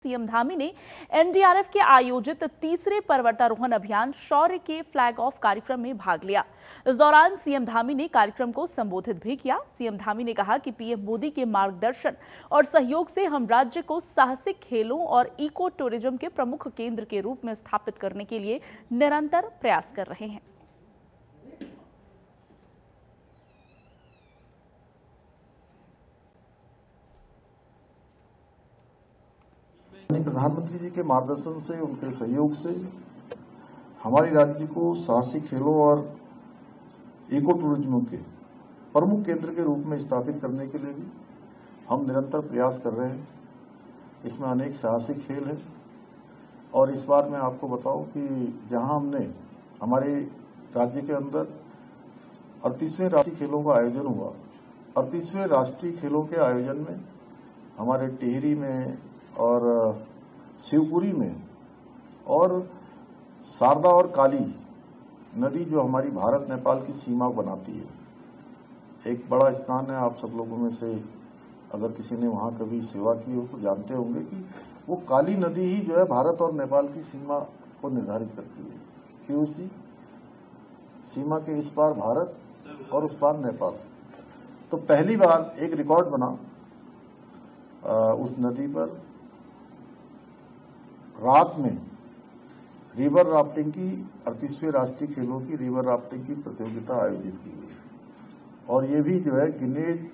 CM Dhami ने NDRF के आयोजित तीसरे पर्वतारोहण अभियान शौर्य के फ्लैग ऑफ कार्यक्रम में भाग लिया। इस दौरान सीएम धामी ने कार्यक्रम को संबोधित भी किया। सीएम धामी ने कहा कि पीएम मोदी के मार्गदर्शन और सहयोग से हम राज्य को साहसिक खेलों और इको टूरिज्म के प्रमुख केंद्र के रूप में स्थापित करने के लिए निरंतर प्रयास कर रहे हैं। प्रधानमंत्री जी के मार्गदर्शन से, उनके सहयोग से हमारे राज्य को साहसिक खेलों और इको टूरिज्म के प्रमुख केंद्र के रूप में स्थापित करने के लिए भी हम निरंतर प्रयास कर रहे हैं। इसमें अनेक साहसिक खेल हैं और इस बार मैं आपको बताऊं कि जहां हमने हमारे राज्य के अंदर 38वें राष्ट्रीय खेलों का आयोजन हुआ, 38वें राष्ट्रीय खेलों के आयोजन में हमारे टिहरी में और शिवपुरी में और शारदा और काली नदी जो हमारी भारत नेपाल की सीमा बनाती है, एक बड़ा स्थान है। आप सब लोगों में से अगर किसी ने वहाँ कभी सेवा की हो तो जानते होंगे कि वो काली नदी ही जो है भारत और नेपाल की सीमा को निर्धारित करती है कि उसी सीमा के इस पार भारत और उस पार नेपाल। तो पहली बार एक रिकॉर्ड बना उस नदी पर रात में रिवर राफ्टिंग की 38वें राष्ट्रीय खेलों की रिवर राफ्टिंग की प्रतियोगिता आयोजित की गई और ये भी जो है Guinness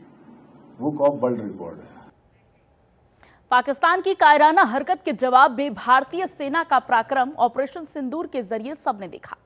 book of world record है। पाकिस्तान की कायराना हरकत के जवाब में भारतीय सेना का पराक्रम ऑपरेशन सिंदूर के जरिए सबने देखा।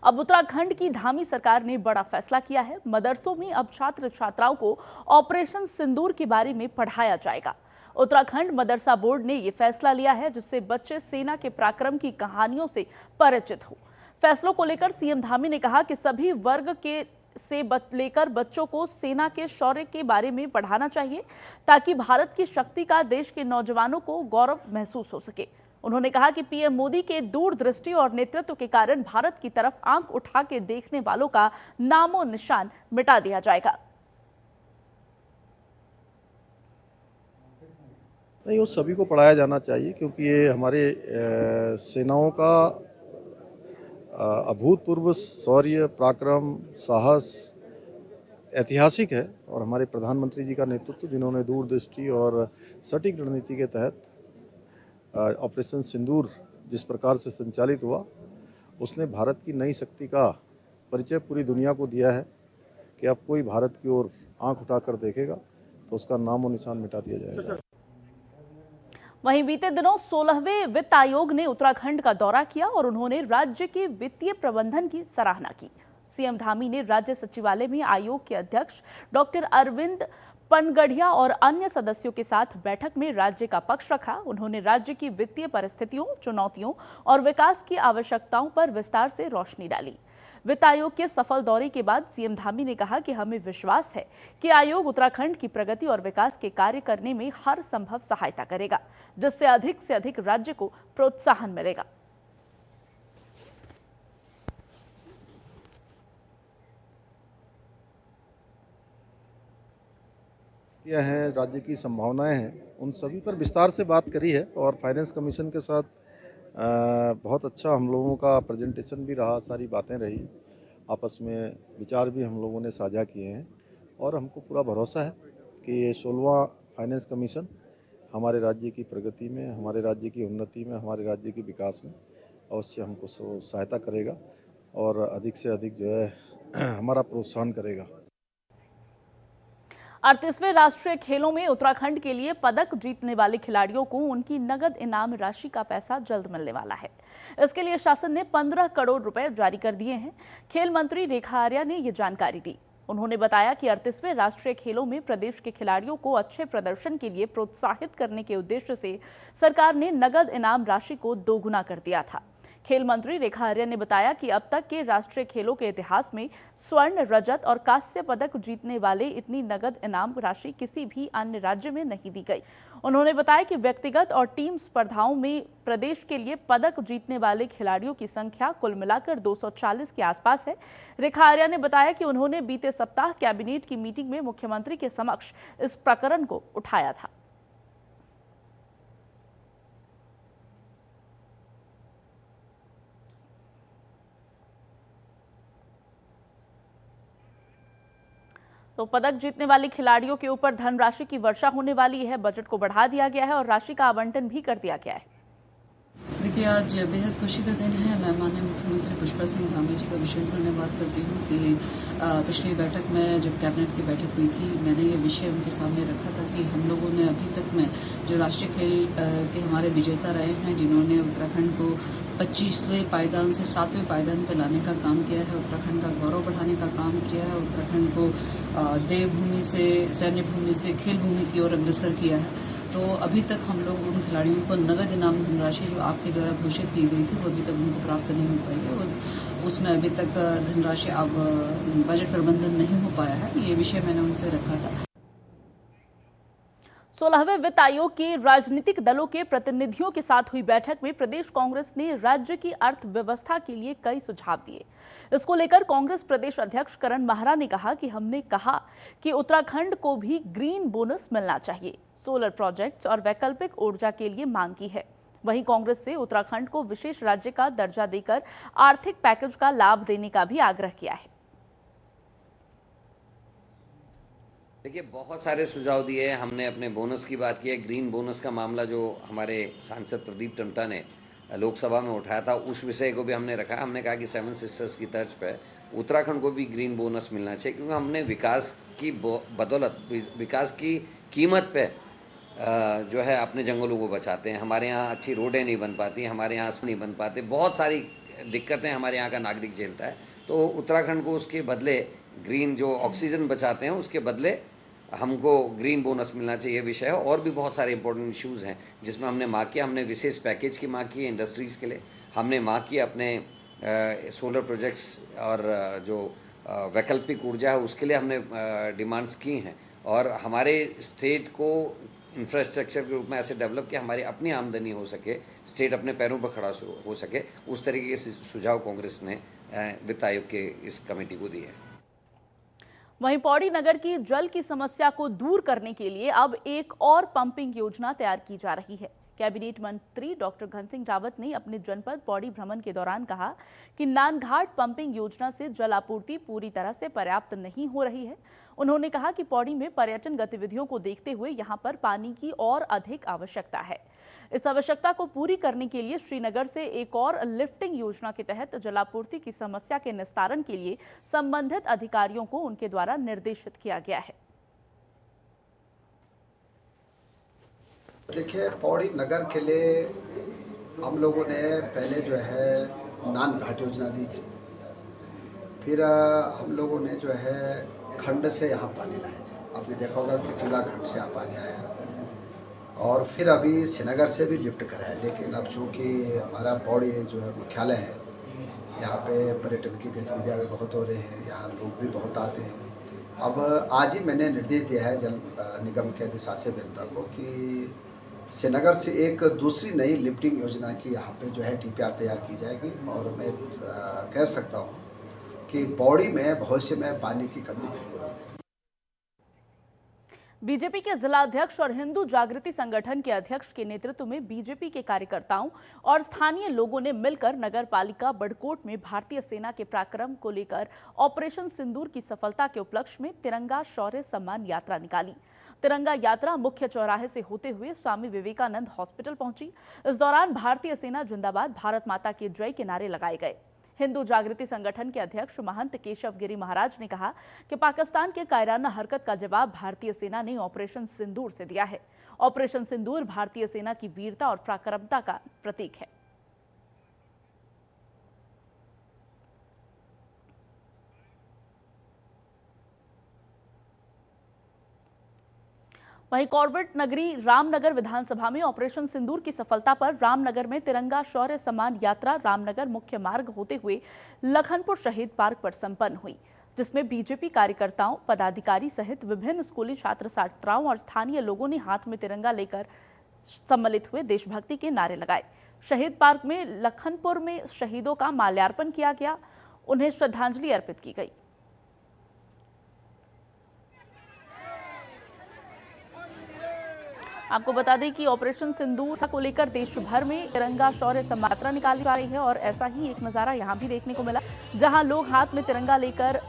अब उत्तराखंड की धामी सरकार ने बड़ा फैसला किया है। मदरसों में अब छात्र छात्राओं को ऑपरेशन सिंदूर के बारे में पढ़ाया जाएगा। उत्तराखंड मदरसा बोर्ड ने यह फैसला लिया है जिससे बच्चे सेना के पराक्रम की कहानियों से परिचित हो। फैसलों को लेकर सीएम धामी ने कहा कि सभी वर्ग के से लेकर बच्चों को सेना के शौर्य के बारे में पढ़ाना चाहिए ताकि भारत की शक्ति का देश के नौजवानों को गौरव महसूस हो सके। उन्होंने कहा कि पीएम मोदी के दूरदृष्टि और नेतृत्व के कारण भारत की तरफ आंख उठा के देखने वालों का नामो निशान मिटा दिया जाएगा। नहीं, वो सभी को पढ़ाया जाना चाहिए क्योंकि ये हमारे सेनाओं का अभूतपूर्व शौर्य, पराक्रम, साहस ऐतिहासिक है और हमारे प्रधानमंत्री जी का नेतृत्व, जिन्होंने दूरदृष्टि और सटीक रणनीति के तहत ऑपरेशन सिंदूर जिस प्रकार से संचालित हुआ, उसने भारत की नई शक्ति का परिचय पूरी दुनिया को दिया है कि अब कोई भारत की ओर आंख उठाकर देखेगा तो उसका नामो निशान मिटा दिया जाएगा। वहीं बीते दिनों 16वें वित्त आयोग ने उत्तराखंड का दौरा किया और उन्होंने राज्य के वित्तीय प्रबंधन की सराहना की। सीएम धामी ने राज्य सचिवालय में आयोग के अध्यक्ष डॉक्टर अरविंद पनगढ़िया और अन्य सदस्यों के साथ बैठक में राज्य का पक्ष रखा। उन्होंने राज्य की वित्तीय परिस्थितियों, चुनौतियों और विकास की आवश्यकताओं पर विस्तार से रोशनी डाली। वित्त आयोग के सफल दौरे के बाद सीएम धामी ने कहा कि हमें विश्वास है कि आयोग उत्तराखंड की प्रगति और विकास के कार्य करने में हर संभव सहायता करेगा, जिससे अधिक से अधिक राज्य को प्रोत्साहन मिलेगा। हैं, राज्य की संभावनाएं हैं, उन सभी पर विस्तार से बात करी है और फाइनेंस कमीशन के साथ बहुत अच्छा हम लोगों का प्रेजेंटेशन भी रहा, सारी बातें रही, आपस में विचार भी हम लोगों ने साझा किए हैं और हमको पूरा भरोसा है कि ये 16वां फाइनेंस कमीशन हमारे राज्य की प्रगति में, हमारे राज्य की उन्नति में, हमारे राज्य के विकास में अवश्य हमको सहायता करेगा और अधिक से अधिक जो है हमारा प्रोत्साहन करेगा। 38वें राष्ट्रीय खेलों में उत्तराखंड के लिए पदक जीतने वाले खिलाड़ियों को उनकी नगद इनाम राशि का पैसा जल्द मिलने वाला है। इसके लिए शासन ने 15 करोड़ रुपए जारी कर दिए हैं। खेल मंत्री रेखा आर्या ने ये जानकारी दी। उन्होंने बताया कि 38वें राष्ट्रीय खेलों में प्रदेश के खिलाड़ियों को अच्छे प्रदर्शन के लिए प्रोत्साहित करने के उद्देश्य से सरकार ने नगद इनाम राशि को दोगुना कर दिया था। खेल मंत्री रेखा आर्या ने बताया कि अब तक के राष्ट्रीय खेलों के इतिहास में स्वर्ण, रजत और कांस्य पदक जीतने वाले इतनी नगद इनाम राशि किसी भी अन्य राज्य में नहीं दी गई। उन्होंने बताया कि व्यक्तिगत और टीम स्पर्धाओं में प्रदेश के लिए पदक जीतने वाले खिलाड़ियों की संख्या कुल मिलाकर 240 के आसपास है। रेखा आर्या ने बताया कि उन्होंने बीते सप्ताह कैबिनेट की मीटिंग में मुख्यमंत्री के समक्ष इस प्रकरण को उठाया था। तो पदक जीतने वाले खिलाड़ियों के ऊपर धनराशि की वर्षा होने वाली है। बजट को बढ़ा दिया गया है और राशि का आवंटन भी कर दिया गया है। देखिए, आज बेहद खुशी का दिन है। मैं माननीय मुख्यमंत्री पुष्कर सिंह धामी जी का विशेष धन्यवाद करती हूँ कि पिछली बैठक में जब कैबिनेट की बैठक हुई थी, मैंने ये विषय उनके सामने रखा था कि हम लोगों ने अभी तक में जो राष्ट्रीय खेल के हमारे विजेता रहे हैं, जिन्होंने उत्तराखंड को 25वें पायदान से 7वें पायदान पर लाने का काम किया है, उत्तराखंड का गौरव बढ़ाने का काम किया है, उत्तराखंड को देवभूमि से सैन्य भूमि से खेल भूमि की ओर अग्रसर किया है। तो अभी तक हम लोग उन खिलाड़ियों को नगद इनाम धनराशि जो आपके द्वारा घोषित की गई थी, वो अभी तक उनको प्राप्त नहीं हो पाई है और उसमें अभी तक धनराशि अब बजट प्रबंधन नहीं हो पाया है। ये विषय मैंने उनसे रखा था। 16वें वित्त आयोग के राजनीतिक दलों के प्रतिनिधियों के साथ हुई बैठक में प्रदेश कांग्रेस ने राज्य की अर्थव्यवस्था के लिए कई सुझाव दिए। इसको लेकर कांग्रेस प्रदेश अध्यक्ष करण माहरा ने कहा कि हमने कहा कि उत्तराखंड को भी ग्रीन बोनस मिलना चाहिए। सोलर प्रोजेक्ट्स और वैकल्पिक ऊर्जा के लिए मांग की है। वहीं कांग्रेस से उत्तराखंड को विशेष राज्य का दर्जा देकर आर्थिक पैकेज का लाभ देने का भी आग्रह किया है। देखिए, बहुत सारे सुझाव दिए हैं। हमने अपने बोनस की बात की है। ग्रीन बोनस का मामला जो हमारे सांसद प्रदीप टम्टा ने लोकसभा में उठाया था, उस विषय को भी हमने रखा। हमने कहा कि 7 सिस्टर्स की तर्ज पर उत्तराखंड को भी ग्रीन बोनस मिलना चाहिए, क्योंकि हमने विकास की बदौलत, विकास की कीमत पे जो है अपने जंगलों को बचाते हैं। हमारे यहाँ अच्छी रोडें नहीं बन पाती, हमारे यहाँ नहीं बन पाते, बहुत सारी दिक्कतें हमारे यहाँ का नागरिक झेलता है। तो उत्तराखंड को उसके बदले ग्रीन जो ऑक्सीजन बचाते हैं, उसके बदले हमको ग्रीन बोनस मिलना चाहिए विषय है। और भी बहुत सारे इंपॉर्टेंट इश्यूज़ हैं जिसमें हमने मांग किया। हमने विशेष पैकेज की मांग की है इंडस्ट्रीज़ के लिए। हमने मांग की अपने सोलर प्रोजेक्ट्स और जो वैकल्पिक ऊर्जा है उसके लिए हमने डिमांड्स की हैं। और हमारे स्टेट को इंफ्रास्ट्रक्चर के रूप में ऐसे डेवलप किया हमारी अपनी आमदनी हो सके, स्टेट अपने पैरों पर खड़ा हो सके, उस तरीके के सुझाव कांग्रेस ने वित्त आयोग के इस कमेटी को दिए हैं। वहीं पौड़ी नगर की जल की समस्या को दूर करने के लिए अब एक और पंपिंग योजना तैयार की जा रही है। कैबिनेट मंत्री डॉक्टर घन सिंह रावत ने अपने जनपद पौड़ी भ्रमण के दौरान कहा कि नानघाट पंपिंग योजना से जल आपूर्ति पूरी तरह से पर्याप्त नहीं हो रही है। उन्होंने कहा कि पौड़ी में पर्यटन गतिविधियों को देखते हुए यहां पर पानी की और अधिक आवश्यकता है। इस आवश्यकता को पूरी करने के लिए श्रीनगर से एक और लिफ्टिंग योजना के तहत जलापूर्ति की समस्या के निस्तारण के लिए संबंधित अधिकारियों को उनके द्वारा निर्देशित किया गया है। देखिए, पौड़ी नगर के लिए हम लोगों ने पहले जो है नानघाट योजना दी थी। फिर हम लोगों ने जो है खंड से यहाँ पानी लाया था। आपने देखा होगा कि टीला खंड से यहाँ पानी आया, और फिर अभी श्रीनगर से भी लिफ्ट कराया। लेकिन अब चूँकि हमारा पौड़ी जो है मुख्यालय है, यहाँ पे पर्यटन की गतिविधियाँ भी बहुत हो रही हैं, यहाँ लोग भी बहुत आते हैं। अब आज ही मैंने निर्देश दिया है जल निगम के अधिशासी अभियंता को कि श्रीनगर से एक दूसरी नई लिफ्टिंग योजना की यहाँ पे जो है DPR तैयार की जाएगी। और मैं कह सकता हूँ कि पौड़ी में भविष्य में पानी की कमी बिल्कुल नहीं। बीजेपी के जिला अध्यक्ष और हिंदू जागृति संगठन के अध्यक्ष के नेतृत्व में बीजेपी के कार्यकर्ताओं और स्थानीय लोगों ने मिलकर नगर पालिका बड़कोट में भारतीय सेना के पराक्रम को लेकर ऑपरेशन सिंदूर की सफलता के उपलक्ष्य में तिरंगा शौर्य सम्मान यात्रा निकाली। तिरंगा यात्रा मुख्य चौराहे से होते हुए स्वामी विवेकानंद हॉस्पिटल पहुंची। इस दौरान भारतीय सेना जिंदाबाद, भारत माता की जय के नारे लगाए गए। हिंदू जागृति संगठन के अध्यक्ष महंत केशव गिरी महाराज ने कहा कि पाकिस्तान के कायराना हरकत का जवाब भारतीय सेना ने ऑपरेशन सिंदूर से दिया है। ऑपरेशन सिंदूर भारतीय सेना की वीरता और पराक्रमता का प्रतीक है। वहीं कॉर्बेट नगरी रामनगर विधानसभा में ऑपरेशन सिंदूर की सफलता पर रामनगर में तिरंगा शौर्य सम्मान यात्रा रामनगर मुख्य मार्ग होते हुए लखनपुर शहीद पार्क पर संपन्न हुई, जिसमें बीजेपी कार्यकर्ताओं, पदाधिकारी सहित विभिन्न स्कूली छात्र छात्राओं और स्थानीय लोगों ने हाथ में तिरंगा लेकर सम्मिलित हुए देशभक्ति के नारे लगाए। शहीद पार्क में लखनपुर में शहीदों का माल्यार्पण किया गया, उन्हें श्रद्धांजलि अर्पित की गई। आपको बता दें कि ऑपरेशन सिंदूर को लेकर देश भर में तिरंगा शौर्य सम्मान यात्रा निकाली जा रही है और ऐसा ही एक नज़ारा यहाँ भी देखने को मिला, जहां लोग हाथ में तिरंगा लेकर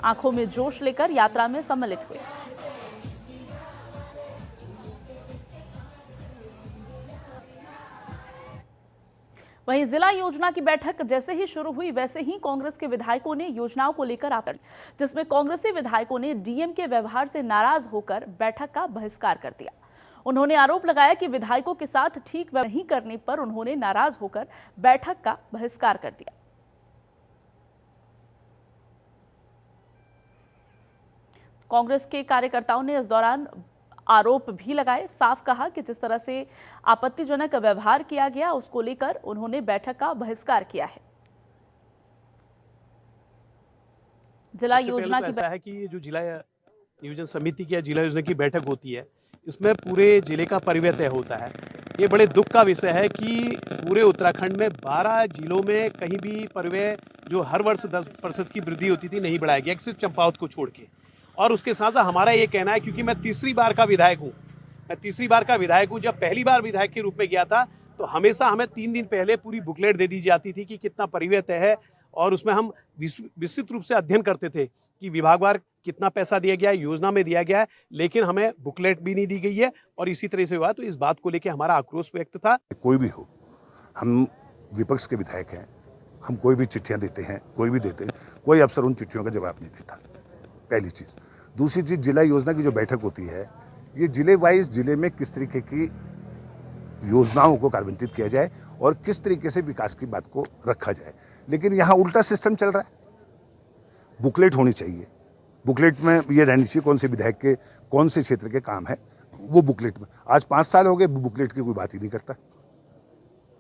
आंखों में जोश लेकर यात्रा में सम्मिलित हुए। वहीं जिला योजना की बैठक जैसे ही शुरू हुई वैसे ही कांग्रेस के विधायकों ने योजनाओं को लेकर आपत्ति, जिसमें कांग्रेसी विधायकों ने डीएम के व्यवहार से नाराज होकर बैठक का बहिष्कार कर दिया। उन्होंने आरोप लगाया कि विधायकों के साथ ठीक व्यवहार नहीं करने पर उन्होंने नाराज होकर बैठक का बहिष्कार कर दिया। कांग्रेस के कार्यकर्ताओं ने इस दौरान आरोप भी लगाए, साफ कहा कि जिस तरह से आपत्तिजनक व्यवहार किया गया उसको लेकर उन्होंने बैठक का बहिष्कार किया है। जिला योजना की ऐसा है कि ये जो जिला नियोजन समिति की जिला योजना की बैठक होती है, इसमें पूरे जिले का परिव्यय तय होता है। ये बड़े दुख का विषय है कि पूरे उत्तराखंड में 12 जिलों में कहीं भी परिव्यय जो हर वर्ष 10% की वृद्धि होती थी नहीं बढ़ाया गया, सिर्फ चंपावत को छोड़ के। और उसके साथ साथ हमारा ये कहना है, क्योंकि मैं तीसरी बार का विधायक हूँ, जब पहली बार विधायक के रूप में गया था तो हमेशा हमें 3 दिन पहले पूरी बुकलेट दे दी जाती थी कि कितना परिव्यय तय है, और उसमें हम विस्तृत रूप से अध्ययन करते थे कि विभागवार कितना पैसा दिया गया है, योजना में दिया गया है, लेकिन हमें बुकलेट भी नहीं दी गई है और इसी तरह से हुआ। तो इस बात को लेकर हमारा आक्रोश व्यक्त था। कोई भी हो, हम विपक्ष के विधायक हैं, हम कोई भी चिट्ठियां देते हैं, कोई भी देते हैं, कोई अफसर उन चिट्ठियों का जवाब नहीं देता, पहली चीज़। दूसरी चीज़, जिला योजना की जो बैठक होती है, ये जिले वाइज जिले में किस तरीके की योजनाओं को कार्यान्वित किया जाए और किस तरीके से विकास की बात को रखा जाए, लेकिन यहाँ उल्टा सिस्टम चल रहा है। बुकलेट होनी चाहिए, बुकलेट में ये रहनी चाहिए कौन से विधायक के कौन से क्षेत्र के काम है, वो बुकलेट में। आज 5 साल हो गए, बुकलेट की कोई बात ही नहीं करता।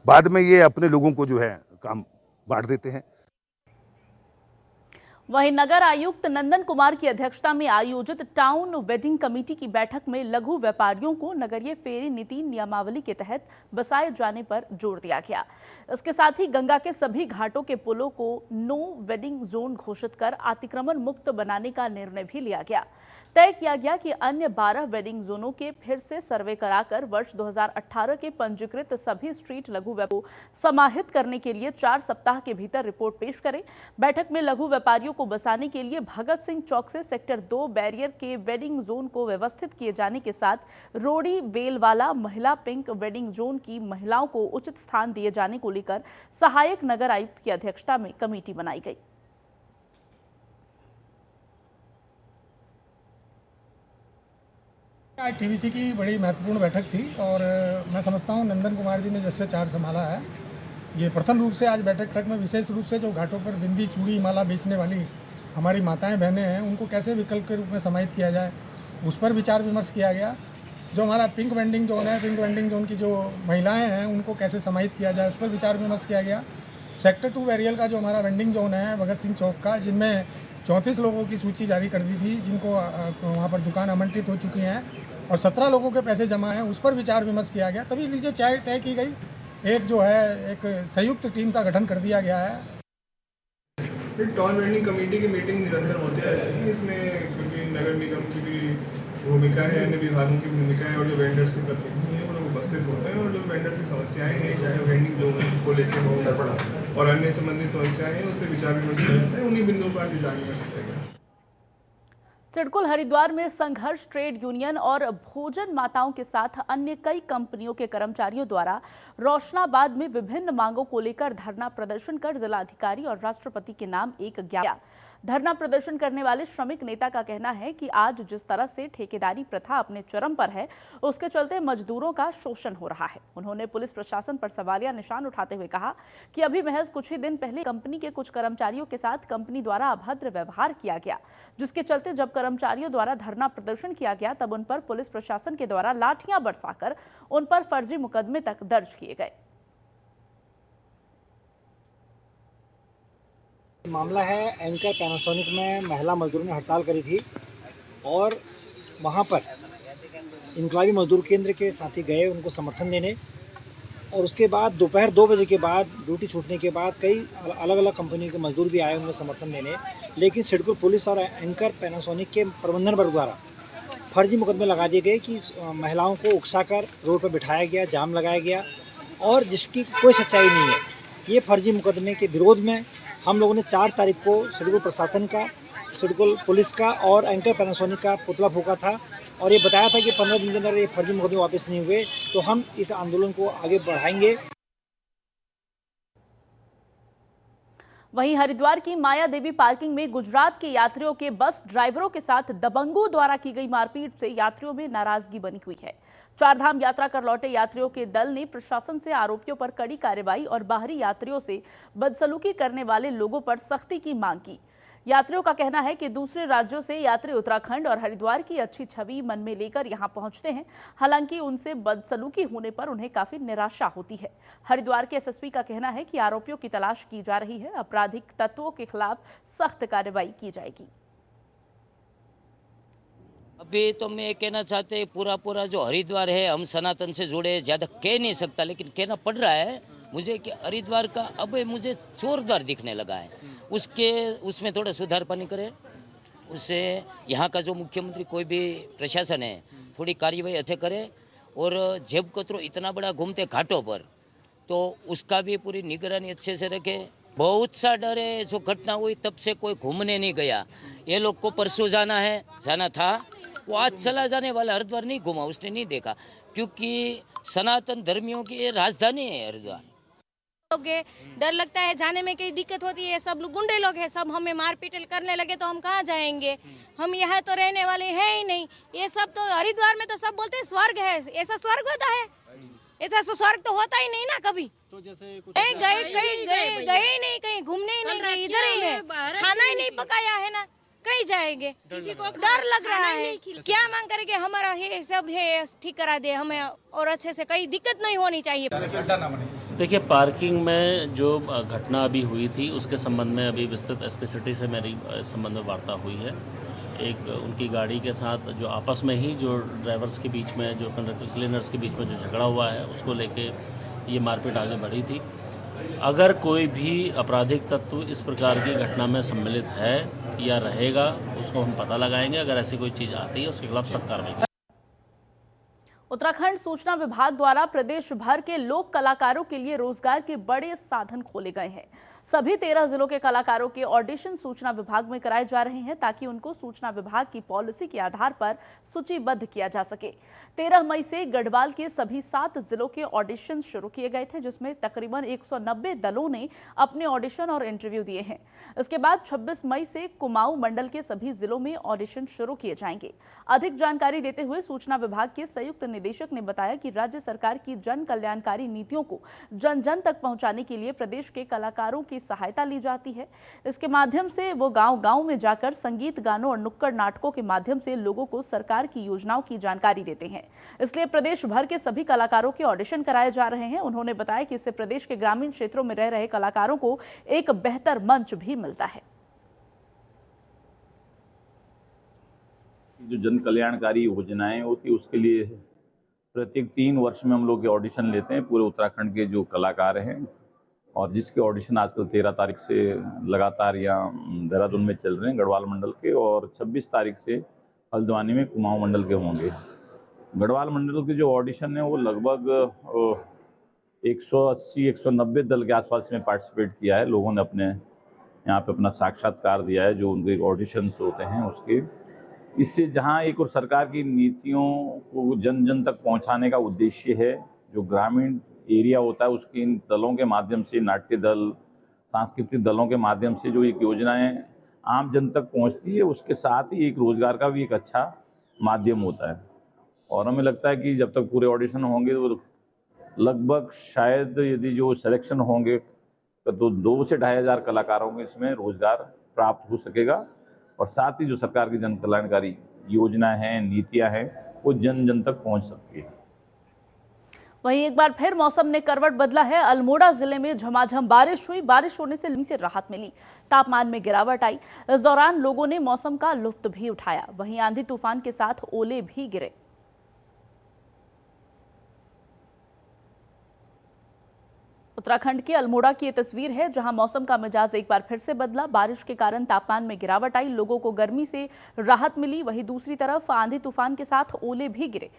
बाद में ये अपने लोगों को जो है काम बांट देते हैं। वहीं नगर आयुक्त नंदन कुमार की अध्यक्षता में आयोजित टाउन वेडिंग कमेटी की बैठक में लघु व्यापारियों को नगरीय फेरी नीति नियमावली के तहत बसाए जाने पर जोर दिया गया। इसके साथ ही गंगा के सभी घाटों के पुलों को नो वेडिंग जोन घोषित कर अतिक्रमण मुक्त बनाने का निर्णय भी लिया गया। तय किया गया कि अन्य 12 वेडिंग जोनों के फिर से सर्वे कराकर वर्ष 2018 के पंजीकृत सभी स्ट्रीट लघु व्यापारियों को समाहित करने के लिए 4 सप्ताह के भीतर रिपोर्ट पेश करें। बैठक में लघु व्यापारियों को बसाने के लिए भगत सिंह चौक से सेक्टर 2 बैरियर के वेडिंग जोन को व्यवस्थित किए जाने के साथ रोड़ी बेलवाला महिला पिंक वेडिंग जोन की महिलाओं को उचित स्थान दिए जाने को लेकर सहायक नगर आयुक्त की अध्यक्षता में कमेटी बनाई गई। आज टीवीसी की बड़ी महत्वपूर्ण बैठक थी और मैं समझता हूं नंदन कुमार जी ने जैसे चार्ज संभाला है, ये प्रथम रूप से आज बैठक में विशेष रूप से जो घाटों पर बिंदी चूड़ी माला बेचने वाली हमारी माताएं बहनें हैं, उनको कैसे विकल्प के रूप में समाहित किया जाए, उस पर विचार विमर्श किया गया। जो हमारा पिंक वेंडिंग जोन है, पिंक वेंडिंग जोन की जो महिलाएँ हैं उनको कैसे समाहित किया जाए, उस पर विचार विमर्श किया गया। सेक्टर 2 बैरियल का जो हमारा वेंडिंग जोन है भगत सिंह चौक का, जिनमें 34 लोगों की सूची जारी कर दी थी जिनको वहाँ पर दुकान आवंटित हो चुकी हैं और 17 लोगों के पैसे जमा हैं, उस पर विचार विमर्श किया गया। तभी लीजिए तय की गई, एक जो है एक संयुक्त टीम का गठन कर दिया गया है। टाउन वेंडिंग कमेटी की मीटिंग निरंतर होती रहती है। इसमें क्योंकि नगर निगम की भी भूमिका है, अन्य विभागों की भूमिका है और जो वेंडर्स के प्रतिनिधि हैं वो लोग उपस्थित होते हैं और जो वेंडर्स की समस्याएं हैं, चाहे वेंडिंग जोन को लेकर हो और अन्य संबंधित समस्याएं हैं, उस पर विचार विमर्श किया जाता है। उन्हीं बिंदुओं पर विचार विमर्श किया गया। सिडकुल हरिद्वार में संघर्ष ट्रेड यूनियन और भोजन माताओं के साथ अन्य कई कंपनियों के कर्मचारियों द्वारा रोशनाबाद में विभिन्न मांगों को लेकर धरना प्रदर्शन कर जिलाधिकारी और राष्ट्रपति के नाम एक ज्ञापन। धरना प्रदर्शन करने वाले श्रमिक नेता का कहना है कि आज जिस तरह से ठेकेदारी प्रथा अपने चरम पर है, उसके चलते मजदूरों का शोषण हो रहा है। उन्होंने पुलिस प्रशासन पर सवालिया निशान उठाते हुए कहा कि अभी महज कुछ ही दिन पहले कंपनी के कुछ कर्मचारियों के साथ कंपनी द्वारा अभद्र व्यवहार किया गया, जिसके चलते जब कर्मचारियों द्वारा धरना प्रदर्शन किया गया तब उन पर पुलिस प्रशासन के द्वारा लाठियां बरसाकर उन पर फर्जी मुकदमे तक दर्ज किए गए। मामला है एंकर पैनासोनिक में महिला मजदूरों ने हड़ताल करी थी और वहाँ पर इंक्वायरी मजदूर केंद्र के साथी गए उनको समर्थन देने, और उसके बाद दोपहर 2 बजे के बाद ड्यूटी छूटने के बाद कई अलग अलग कंपनियों के मजदूर भी आए उनको समर्थन देने, लेकिन सिडकुल पुलिस और एंकर पैनासोनिक के प्रबंधन वर्ग द्वारा फर्जी मुकदमे लगा दिए गए कि महिलाओं को उकसाकर रोड पर बिठाया गया, जाम लगाया गया और जिसकी कोई सच्चाई नहीं है। ये फर्जी मुकदमे के विरोध में हम लोगों ने 4 तारीख को सिडकुल प्रशासन का फार्मास्यूटिकल पुलिस का और एंकर पैनासोनिक का पुतला फूका था और ये बताया था कि 15 दिन के अंदर ये फर्जी मुकदमे वापस नहीं हुए तो हम इस आंदोलन को आगे बढ़ाएंगे। वहीं हरिद्वार की माया देवी पार्किंग में गुजरात के यात्रियों के बस ड्राइवरों के साथ दबंगों द्वारा की गई मारपीट से यात्रियों में नाराजगी बनी हुई है। चारधाम यात्रा कर लौटे यात्रियों के दल ने प्रशासन से आरोपियों पर कड़ी कार्रवाई और बाहरी यात्रियों से बदसलूकी करने वाले लोगों पर सख्ती की मांग की। यात्रियों का कहना है कि दूसरे राज्यों से यात्री उत्तराखंड और हरिद्वार की अच्छी छवि मन में लेकर यहां पहुंचते हैं, हालांकि उनसे बदसलूकी होने पर उन्हें काफी निराशा होती है। हरिद्वार के एसएसपी का कहना है कि आरोपियों की तलाश की जा रही है, आपराधिक तत्वों के खिलाफ सख्त कार्रवाई की जाएगी। अभी तो मैं कहना चाहते पूरा जो हरिद्वार है, हम सनातन से जुड़े, ज़्यादा कह नहीं सकता लेकिन कहना पड़ रहा है मुझे कि हरिद्वार का अब मुझे चोरद्वार दिखने लगा है। उसमें थोड़ा सुधार पानी करे, उससे यहाँ का जो मुख्यमंत्री कोई भी प्रशासन है थोड़ी कार्यवाही अच्छे करे और जेब कतरो इतना बड़ा घूमते घाटों पर तो उसका भी पूरी निगरानी अच्छे से रखे। बहुत सा डर है, जो घटना हुई तब से कोई घूमने नहीं गया। ये लोग को परसों जाना था, वो आज चला जाने वाला, हरिद्वार नहीं घूमा, उसने नहीं देखा, क्योंकि सनातन धर्मियों की ये राजधानी है हरिद्वार। डर लगता है, जाने में कई दिक्कत होती है, सब लोग गुंडे लोग हैं, सब हमें मारपीट करने लगे तो हम कहाँ जाएंगे, हम यहाँ तो रहने वाले हैं ही नहीं। ये सब तो हरिद्वार में तो सब बोलते हैं स्वर्ग है, ऐसा स्वर्ग होता है? ऐसा स्वर्ग तो होता ही नहीं ना कभी। तो जैसे कुछ गए ही नहीं, कहीं घूमने ही नहीं गए, इधर ही है, खाना ही नहीं पकाया है ना, कहीं जाएंगे, किसी को डर लग रहा है। क्या मांग करेंगे, हमारा ये सब है ठीक करा दे हमें और अच्छे से, कहीं दिक्कत नहीं होनी चाहिए। देखिए, पार्किंग में जो घटना अभी हुई थी उसके संबंध में अभी विस्तृत एसपी सिटी से मेरी इस संबंध में वार्ता हुई है। एक उनकी गाड़ी के साथ जो आपस में ही जो ड्राइवर्स के बीच में, जो कंडक्टर क्लीनर्स के बीच में जो झगड़ा हुआ है उसको लेके ये मारपीट आगे बढ़ी थी। अगर कोई भी आपराधिक तत्व इस प्रकार की घटना में सम्मिलित है या रहेगा उसको हम पता लगाएंगे। अगर ऐसी कोई चीज़ आती है उसके खिलाफ सख्त कार्रवाई। उत्तराखंड सूचना विभाग द्वारा प्रदेश भर के लोक कलाकारों के लिए रोजगार के बड़े साधन खोले गए हैं। सभी 13 जिलों के कलाकारों के ऑडिशन सूचना विभाग में कराए जा रहे हैं ताकि उनको सूचना विभाग की पॉलिसी के आधार पर सूचीबद्ध किया जा सके। 13 मई से गढ़वाल के सभी 7 जिलों के ऑडिशन शुरू किए गए थे, जिसमें तकरीबन 190 दलों ने अपने ऑडिशन और इंटरव्यू दिए हैं। इसके बाद 26 मई से कुमाऊं मंडल के सभी जिलों में ऑडिशन शुरू किए जाएंगे। अधिक जानकारी देते हुए सूचना विभाग के संयुक्त निदेशक ने बताया कि राज्य सरकार की जन कल्याणकारी नीतियों को जन जन तक पहुंचाने के लिए प्रदेश के कलाकारों की सहायता ली जाती है। इसके माध्यम से वो गांव-गांव में जाकर संगीत, गानों और नुक्कड़ नाटकों के माध्यम से लोगों को सरकार की योजनाओं की जानकारी देते हैं। इसलिए प्रदेश भर के सभी कलाकारों के ऑडिशन कराए जा रहे हैं। उन्होंने बताया कि इससे प्रदेश के ग्रामीण क्षेत्रों में रह रहे कलाकारों को एक बेहतर मंच भी मिलता है। जो जन कल्याणकारी योजनाएं होती है उसके लिए प्रत्येक 3 वर्ष में हम लोग ऑडिशन लेते हैं पूरे उत्तराखंड के जो कलाकार हैं, और जिसके ऑडिशन आजकल 13 तारीख से लगातार यहाँ देहरादून में चल रहे हैं गढ़वाल मंडल के, और 26 तारीख से हल्द्वानी में कुमाऊं मंडल के होंगे। गढ़वाल मंडल के जो ऑडिशन है वो लगभग 180-190 दल के आसपास में पार्टिसिपेट किया है। लोगों ने अपने यहाँ पे अपना साक्षात्कार दिया है जो उनके ऑडिशंस होते हैं उसके। इससे जहाँ एक और सरकार की नीतियों को जन जन तक पहुँचाने का उद्देश्य है, जो ग्रामीण एरिया होता है उसके इन दलों के माध्यम से, नाट्य दल, सांस्कृतिक दलों के माध्यम से जो एक योजनाएं आम जन तक पहुंचती है, उसके साथ ही एक रोजगार का भी एक अच्छा माध्यम होता है। और हमें लगता है कि जब तक पूरे ऑडिशन होंगे तो लगभग शायद यदि जो सिलेक्शन होंगे तो 2 से 2,500 हज़ार कलाकारों को इसमें रोजगार प्राप्त हो सकेगा, और साथ ही जो सरकार की जन कल्याणकारी योजना है, नीतियाँ हैं, वो जन जन तक पहुँच सकती है। वहीं एक बार फिर मौसम ने करवट बदला है। अल्मोड़ा जिले में झमाझम बारिश हुई। बारिश होने से गर्मी से राहत मिली, तापमान में गिरावट आई। इस दौरान लोगों ने मौसम का लुत्फ भी उठाया। वहीं आंधी तूफान के साथ ओले भी गिरे। उत्तराखंड के अल्मोड़ा की ये तस्वीर है जहां मौसम का मिजाज एक बार फिर से बदला। बारिश के कारण तापमान में गिरावट आई, लोगों को गर्मी से राहत मिली। वहीं दूसरी तरफ आंधी तूफान के साथ ओले भी गिरे।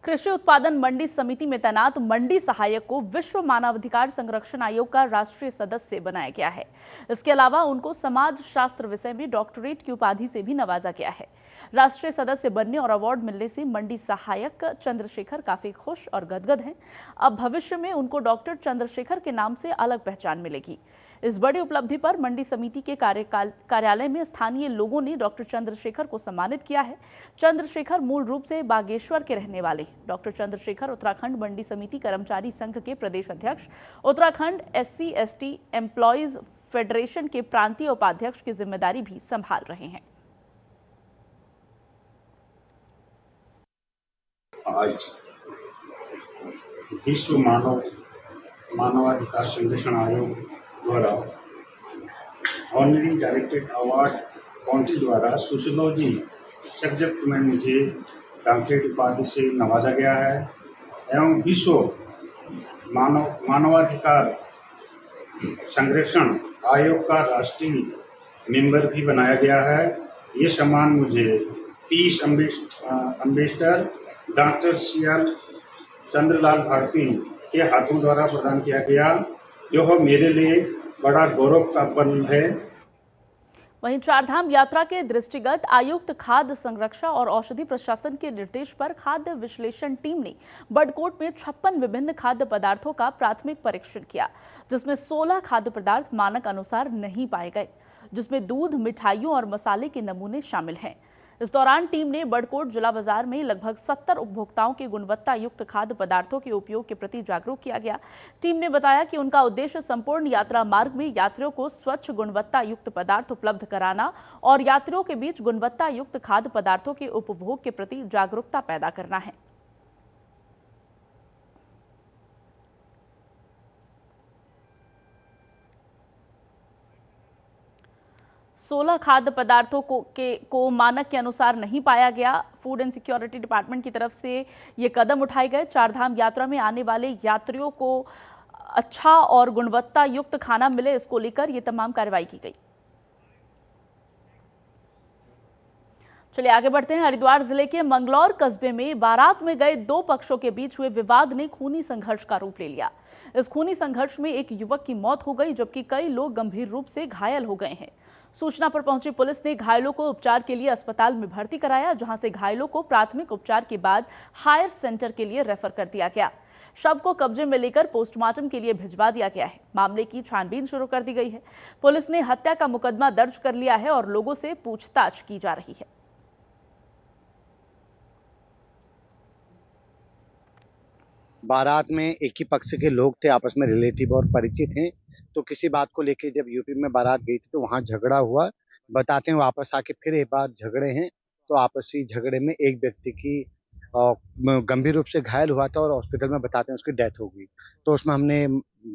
कृषि उत्पादन मंडी समिति में तैनात मंडी सहायक को विश्व मानवाधिकार संरक्षण आयोग का राष्ट्रीय सदस्य बनाया गया है। इसके अलावा उनको समाज शास्त्र विषय में डॉक्टरेट की उपाधि से भी नवाजा गया है। राष्ट्रीय सदस्य बनने और अवार्ड मिलने से मंडी सहायक चंद्रशेखर काफी खुश और गदगद हैं। अब भविष्य में उनको डॉक्टर चंद्रशेखर के नाम से अलग पहचान मिलेगी। इस बड़ी उपलब्धि पर मंडी समिति के कार्यालय में स्थानीय लोगों ने डॉक्टर चंद्रशेखर को सम्मानित किया है। चंद्रशेखर मूल रूप से बागेश्वर के रहने वाले डॉक्टर चंद्रशेखर उत्तराखंड मंडी समिति कर्मचारी संघ के प्रदेश अध्यक्ष, उत्तराखंड SC/ST एम्प्लॉयज फेडरेशन के प्रांतीय उपाध्यक्ष की जिम्मेदारी भी संभाल रहे हैं। आज विश्व मानवाधिकार संरक्षण आयोग द्वारा ऑनरी डायरेक्टेड अवार्ड काउंसिल द्वारा सोशियोलॉजी सब्जेक्ट में मुझे डॉक्टरेट उपाधि से नवाजा गया है एवं विश्व मानवाधिकार संरक्षण आयोग का राष्ट्रीय मेंबर भी बनाया गया है। ये सम्मान मुझे peace ambassador doctor CL Chandralal Bharati के हाथों द्वारा प्रदान किया गया। यह मेरे लिए बड़ा गौरव का पल है। वहीं चारधाम यात्रा के दृष्टिगत आयुक्त खाद्य संरक्षण और औषधि प्रशासन के निर्देश पर खाद्य विश्लेषण टीम ने बड़कोट में 56 विभिन्न खाद्य पदार्थों का प्राथमिक परीक्षण किया, जिसमें 16 खाद्य पदार्थ मानक अनुसार नहीं पाए गए, जिसमें दूध, मिठाइयों और मसाले के नमूने शामिल हैं। इस दौरान टीम ने बड़कोट जिला बाजार में लगभग 70 उपभोक्ताओं के गुणवत्ता युक्त खाद्य पदार्थों के उपयोग के प्रति जागरूक किया गया। टीम ने बताया कि उनका उद्देश्य संपूर्ण यात्रा मार्ग में यात्रियों को स्वच्छ गुणवत्ता युक्त पदार्थ उपलब्ध कराना और यात्रियों के बीच गुणवत्ता युक्त खाद्य पदार्थों के उपभोग के प्रति जागरूकता पैदा करना है। सोलह खाद्य पदार्थों को मानक के अनुसार नहीं पाया गया। फूड एंड सिक्योरिटी डिपार्टमेंट की तरफ से ये कदम उठाए गए। चारधाम यात्रा में आने वाले यात्रियों को अच्छा और गुणवत्ता युक्त खाना मिले, इसको लेकर ये तमाम कार्रवाई की गई। चलिए आगे बढ़ते हैं। हरिद्वार जिले के मंगलौर कस्बे में बारात में गए दो पक्षों के बीच हुए विवाद ने खूनी संघर्ष का रूप ले लिया। इस खूनी संघर्ष में एक युवक की मौत हो गई, जबकि कई लोग गंभीर रूप से घायल हो गए हैं। सूचना पर पहुंची पुलिस ने घायलों को उपचार के लिए अस्पताल में भर्ती कराया, जहां से घायलों को प्राथमिक उपचार के बाद हायर सेंटर के लिए रेफर कर दिया गया। शव को कब्जे में लेकर पोस्टमार्टम के लिए भिजवा दिया गया है। मामले की छानबीन शुरू कर दी गई है। पुलिस ने हत्या का मुकदमा दर्ज कर लिया है और लोगों से पूछताछ की जा रही है। बारात में एक ही पक्ष के लोग थे, आपस में रिलेटिव और परिचित हैं। तो किसी बात को लेकर जब यूपी में बारात गई थी तो वहां झगड़ा हुआ। बताते हैं वापस आके फिर एक बार झगड़े हैं, तो आपसी झगड़े में एक व्यक्ति की गंभीर रूप से घायल हुआ था और हॉस्पिटल में बताते हैं उसकी डेथ हो गई। तो उसमें हमने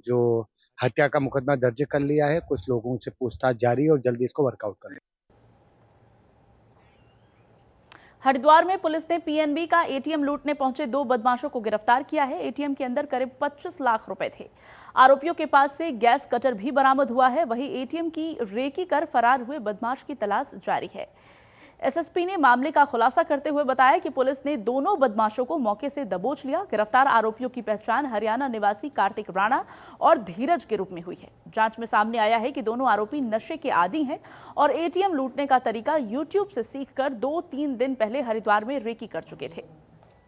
जो हत्या का मुकदमा दर्ज कर लिया है। कुछ लोगों से पूछताछ जारी है और जल्दी इसको वर्कआउट करें। हरिद्वार में पुलिस ने पीएनबी का एटीएम लूटने पहुंचे दो बदमाशों को गिरफ्तार किया है। एटीएम के अंदर करीब 25 लाख रुपए थे। आरोपियों के पास से गैस कटर भी बरामद हुआ है। वहीं एटीएम की रेकी कर फरार हुए बदमाश की तलाश जारी है। एसएसपी ने मामले का खुलासा करते हुए बताया कि पुलिस ने दोनों बदमाशों को मौके से दबोच लिया। गिरफ्तार आरोपियों की पहचान हरियाणा निवासी कार्तिक राणा और धीरज के रूप में हुई है। जांच में सामने आया है कि दोनों आरोपी नशे के आदी हैं और एटीएम लूटने का तरीका यूट्यूब से सीखकर 2-3 दिन पहले हरिद्वार में रेकी कर चुके थे।